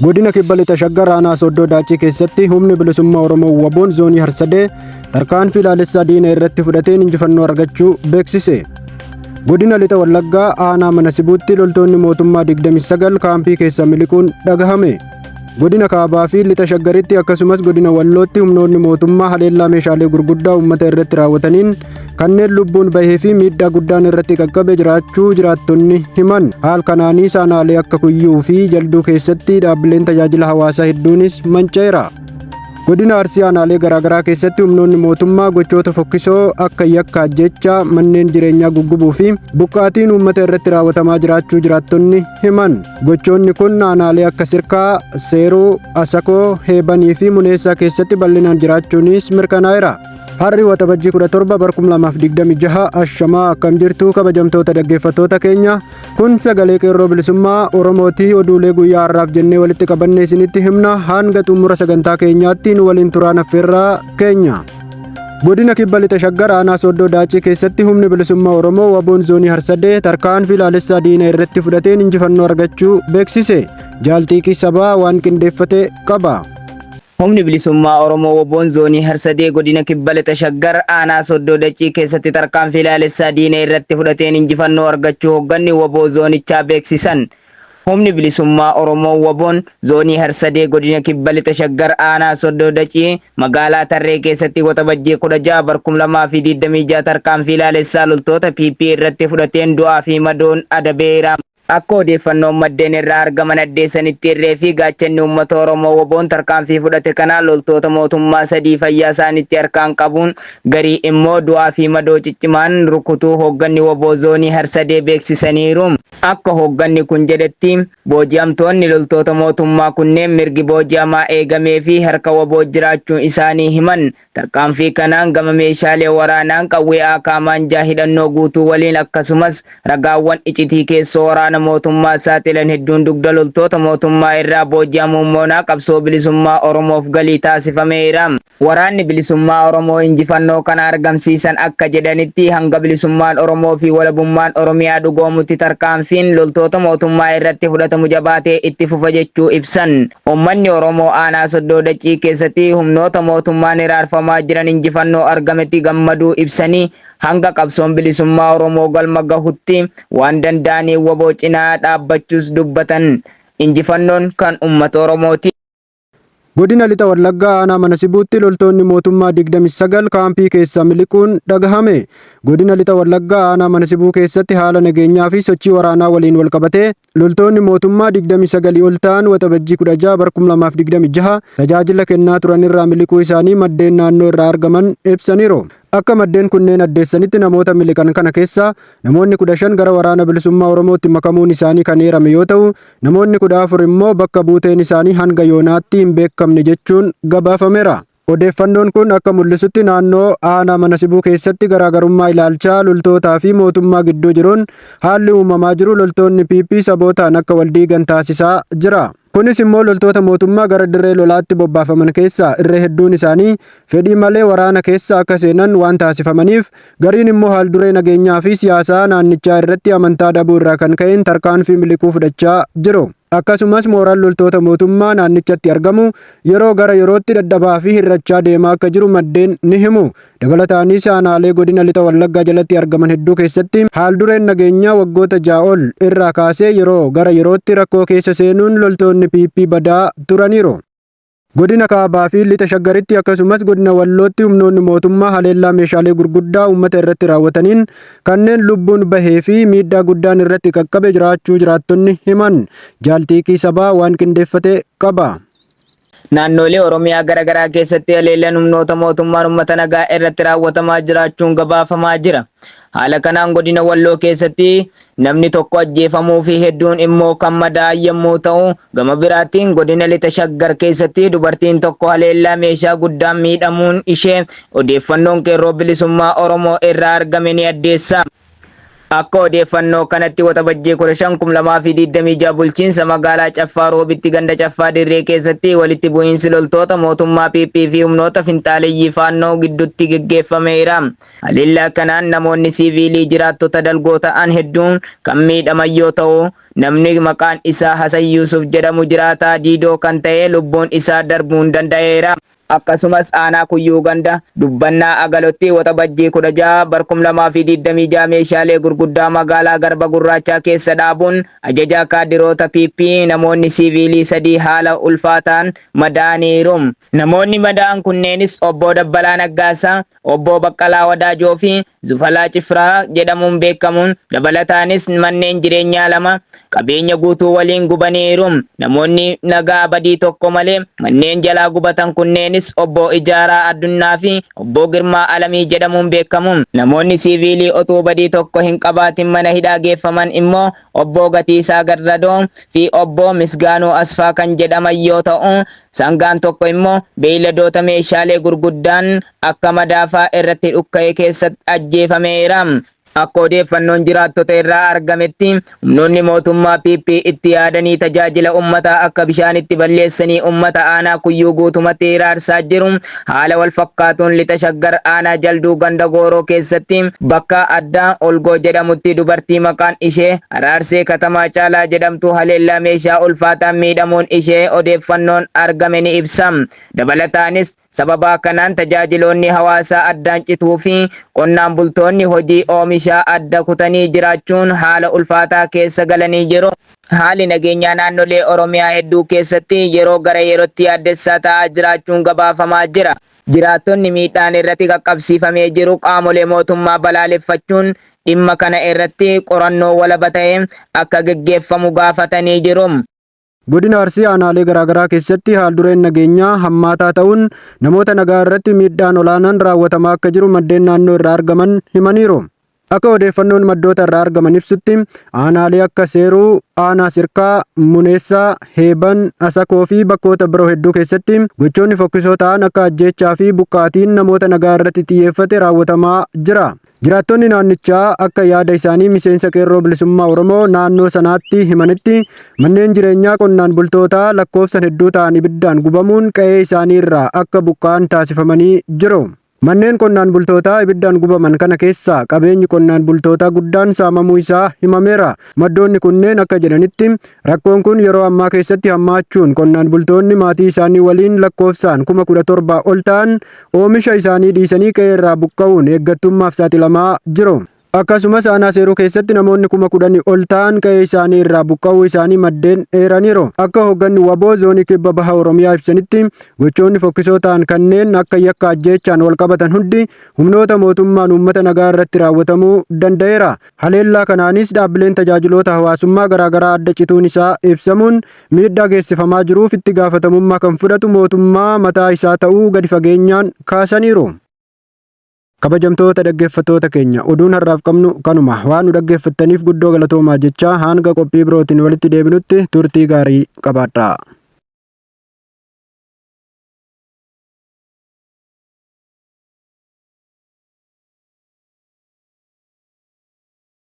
Godina Kibba Lixa Shaggar Aanaa Soddoo Daachii keessatti humni bilisummaa Oromoo WBO'n zoonii Harsadee tarkaanfii ilaalessaa diina irratti fudhateen injifannoo argachuu beeksise. Godina Lixa Wallaggaa Aanaa Manasibuutti loltoonni mootummaa 29 kaampii keessa miliquun dhagahame. Godina Kaabaa fi Lixa Shaggaritti akkasumas godina Wallootti humnoonni mootummaa haleellaa meeshaalee gurguddaa uummata irratti raawwataniin kanneen lubbuun bahee fi miidhaa guddaan irratti qaqqabe jiraachuu jiraattonni himan. Haal kanaanis aanaalee akka Kuyyuu fi Jalduu keessatti dhaabbileen tajaajila hawaasaa hedduunis manca'eera. Godina Arsii aanaalee garaagaraa keessatti humnoonni mootummaa gochoota fokkisoo akka yakka ajjechaa manneen jireenyaa guggubuu fi buqqaatiin uummata irratti raawwatamaa jiraachuu jiraattonni himan. Gochoonni kun aanaalee akka Sirkaa, Seeruu, Asakoo, Heebanii fi Muneessaa keessatti bal'inaan jiraachuunis mirkanaa'eera. Harri waxabajjii 17 bara 2026 ashamaa akkam jirtu kabajamtoota dhaggeeffattoota keenya kun sagalee qeerroo bilisummaa Oromootii oduulee guyyaa har'aaf jennee walitti qabannee isinitti himna hanga xumura sagantaa keenyaatti nu waliin turaan affeerraa keenya. Godina Kibba Lixa Shaggar Aanaa Soddoo Daachii keessatti humni bilisummaa Oromoo WBO'n zoonii Harsadee tarkaanfii ilaalessaa diina irratti fudhateen injifannoo argachuu beeksise. Jaalxiiqii sabaa waan qindeeffate qaba. Humni bilisummaa Oromoo WBO'n zoonii Harsadee godina Kibba Lixa Shaggar Aanaa Soddoo Daachii keessatti tarkaanfii ilaalessaa diina irratti fudhateen injifannoo argachuu hoogganni WBO zoonichaa beeksisan. Humni bilisummaa Oromoo WBO'n zoonii Harsadee godina Kibba Lixa Shaggar Aanaa Soddoo Daachii magaalaa Tarree keessatti waxabajjii 16 bara 2026 tarkaanfii ilaalessaa loltoota PP irratti fudhateen du'aa fi madoon adabeera. Akka odeeffannoon maddeen irraa argaman addeessanitti irree fi gaachanni uummata Oromoo WBO'n tarkaanfii fudhate kana loltoota mootummaa 3 fayyaa isaanitti harkaan qabuun garii immoo du'aa fi madoo ciccimaan rukutuu hoogganni WBO zoonii Harsadee beeksisaniiru. Akka hoogganni kun jedhetti booji'amtoonni loltoota mootummaa kunneen mirgi booji'amaa eegamee fi harka WBO jiraachuun isaanii himan. Tarkaanfii kanaan gama meeshaalee waraanaan qawwee akaamaan hidhannoo guutuu waliin akkasumas ragaawwan icitii keessoo waraana mootummaa saaxilan hedduun dugda loltoota mootummaa irraa booji'amuun moonaa qabsoo bilisummaa Oromoof galii taasifameera. Waraanni bilisummaa Oromoo injifannoo kana argamsiisan akka jedhanitti hanga bilisummaan Oromoo fi walabummaan Oromiyaa dhugoomutti tarkaanfiin loltoota mootummaa irratti fudhatamu jabaatee itti fufa jechuu ibsan. Uummanni Oromoo Aanaa Soddoo Daachii keessatti humnoota mootummaan hiraarfamaa jiran injifannoo argametti gammaduu ibsanii hanga qabsoon bilisummaa Oromoo galma gahutti waan danda'aniin WBO cinaa dhaabbachuus dubbatan. Injifannoon kan uummata Oromooti. Godina Lixa Wallaggaa Aanaa Manasibuutti loltoonni mootummaa 29 kaampii keessa miliquun dhagahame. Godina Lixa Wallaggaa Aanaa Manasibuu keessatti haala nageenyaa fi sochii waraanaa waliin wal qabatee loltoonni mootummaa 29 ol ta'an waxabajjii 16 bara 2026 tajaajila kennaa turan irraa miliquu isaanii maddeen naannoo irraa argaman ibsaniiru. Akka maddeen kunneen addeessanitti namoota miliqan kana keessa namoonni 15 gara waraana bilisummaa Oromootti makamuun isaanii kan eerame yoo ta'u namoonni 14 immoo bakka buuteen isaanii hanga yoonaatti hin beekamne jechuun gabaafameera. Odeeffannoon kun akka mul'isutti naannoo Aanaa Manasibuu keessatti garaagarummaa ilaalchaa loltootaa fi mootummaa gidduu jiruun haalli uumamaa jiru loltoonni PP sabootaan akka waldiigan taasisaa jira. Kunis immoo loltoota mootummaa gara dirree lolaatti bobbaafaman keessaa irree hedduun isaanii fedhii malee waraana keessa akka seenan waan taasifamaniif gariin immoo haalduree nageenyaa fi siyaasaa naannichaa irratti amantaa dhabuu irraa kan ka'een tarkaanfii miliquu fudhachaa jiru. Akkasumas mooraan loltoota mootummaa naannichatti argamu yeroo gara yerootti dadhabaa fi hirrachaa deemaa akka jiru maddeen ni himu. Dabalataanis aanaalee godina Lixa Wallaggaa jalatti argaman hedduu keessatti haaldureen nageenyaa waggoota 6 ol irraa kaasee yeroo gara yerootti rakkoo keessa seenuun loltoonni PP badaa turaniiru. Godina Kaabaa fi Lixa Shaggaritti akkasumas godina Wallootti humnoonni mootummaa haleellaa meeshaalee gurguddaa uummata irratti raawwataniin kanneen lubbuun bahee fi miidhaa guddaan irratti qaqqabe jiraachuu jiraattonni himan. Jaalxiiqii sabaa waan qindeeffate qaba. Naannolee Oromiyaa garaagaraa keessatti haleellaan humnoota mootummaan uummata nagaa irratti raawwatamaa jiraachuun gabaafamaa jira. Haala kanaan godina Walloo keessatti namni tokko ajjeefamuu fi hedduun immoo kan madaa'an yommuu ta'u, gama biraatiin godina Lixa Shaggar keessatti dubartiin tokko haleellaa meeshaa guddaan miidhamuun ishee odeeffannoon qeerroo bilisummaa Oromoo irraa argame ni addeessa. Akka odeeffannoo kanatti waxabajjii 15/2026 bulchiinsa magaalaa Caffaa Roobitti ganda Caffaa Dirree keessatti walitti bu'iinsi loltoota mootummaa PP fi humnoota finxaaleyyii faannoo gidduutti gaggeeffameera. Haleellaa kanaan namoonni siiviilii jiraattota dalgoo ta'an hedduun kan miidhaman yoo ta'u, namni maqaan isaa Hasan Yuusuf jedhamu jiraataa Diidoo kan ta'e lubbuun isaa darbuun danda'eera. Akkasumas aanaa Kuyyuu ganda Dubbannaa Agalotti waxabajjii 16/2026 meeshaalee gurguddaa magaalaa Garba Gurraachaa keessa dhaabuun ajajaa kaadiroota PP namoonni siiviilii 3 haala ulfaataan madaaniiru. Namoonni madaa'an kunneenis obbo Dabbalaa Naggaasaa, obbo Baqqalaa Wadaajoo fi Zufalaa Cifraa jedhamuun beekamuun dabalataanis manneen jireenyaa 2 qabeenya guutuu waliin gubaniiru. Namoonni nagaa badii tokko malee manneen jalaa gubatan kunneenis obbo Ijaaraa Addunnaa fi obbo Girmaa Alamii jedhamuun beekamu. Namoonni siiviilii otuu badii tokko hin qabaatin mana hidhaa geeffaman immoo obbo Gatiisaa Garradoo fi obbo Misgaanuu Asfaa kan jedhaman yoo ta'u, sangaan tokko immoo beeyladoota meeshaalee gurguddaan akka madaafaa irratti dhukka'e keessatti ajjeefameera. Akka odeeffannoon jiraattota irraa argametti humnoonni mootummaa PP itti yaadanii tajaajila uummataa akka bishaanitti balleessanii uummata aanaa Kuyyuu guutumatti hiraarsaa jiru. Haala wal fakkaatuun lixa Shaggar aanaa Jalduu ganda Gooroo keessatti bakka addaa Olgoo jedhamutti dubartii maqaan ishee Araarsee Katamaa Caalaa jedhamtu haleellaa meeshaa ulfaataan miidhamuun ishee odeeffannoon argame ni ibsa. Dabalataanis sababa kanaan tajaajiloonni hawaasaa addaan cituu fi qonnaan bultoonni hojii oomishaa adda kutanii jiraachuun haala ulfaataa keessa galanii jiru. Haalli nageenyaa naannolee Oromiyaa hedduu keessatti yeroo gara yerootti yaaddessaa ta'aa jiraachuun gabaafamaa jira. Jiraattonni miidhaan irratti qaqqabsiifamee jiru qaamolee mootummaa balaaleffachuun dhimma kana irratti qorannoo walaba ta'e akka gaggeeffamu gaafatanii jiru. Godina Arsii aanaalee garaagaraa keessatti haaldureen nageenyaa hammaataa ta'uun namoota nagaa irratti miidhaan olaanaan raawwatamaa akka jiru maddeen naannoo irraa argaman himaniiru. Akka odeeffannoon maddoota irraa argaman ibsutti aanaalee akka Seeruu, Aanaa Sirkaa, Muneessaa, Heeban, Asakoo fi bakkoota biroo hedduu keessatti gochoonni fokkisoo ta'an akka ajjeechaa fi buqqaatiin namoota nagaa irratti xiyyeeffate raawwatamaa jira. Jiraattonni naannichaa akka yaada isaanii miseensa qeerroo bilisummaa Oromoo naannoo sanaatti himanitti manneen jireenyaa qonnaan bultootaa lakkoofsan hedduu ta'an ibiddaan gubamuun qe'ee isaanii irraa akka buqqa'an taasifamanii jiru. Manneen qonnaan bultootaa ibiddaan gubaman kana keessa qabeenyi qonnaan bultootaa guddaan saamamuu isaa himameera. Maddoonni kunneen akka jedhanitti rakkoon kun yeroo ammaa keessatti hammaachuun qonnaan bultoonni maatii isaanii waliin lakkoofsaan 17,000 ol ta'an oomisha isaanii dhiisanii qe'ee irraa buqqa'uun eeggattummaaf saaxilamaa jiru. Akkasumas aanaa Seeruu keessatti namoonni 10,000 ol ta'an qe'ee isaanii irraa buqqa'uu isaanii maddeen eeraniiru. Akka hoogganni Waboo zoonii kibba baha Oromiyaa ibsanitti gochoonni fokkisoo ta'an kanneen akka yakka ajjeechaan wal qabatan hundi humnoota mootummaan uummata nagaa irratti raawwatamuu danda'eera. Haleellaa kanaanis dhaabbileen tajaajiloota hawaasummaa garaagaraa adda cituun isaa ibsamuun miidhaa geessifamaa jiruuf itti gaafatamummaa kan fudhatu mootummaa mataa isaa ta'uu gadi fageenyaan kaasaniiru. Kabajamtoota dhaggeeffattoota keenya oduun har'aaf qabnu kanuma waan nu dhaggeeffattaniif guddoo galatoomaa jechaa hanga qophii birootiin walitti deebinutti turtii gaarii qabaadhaa.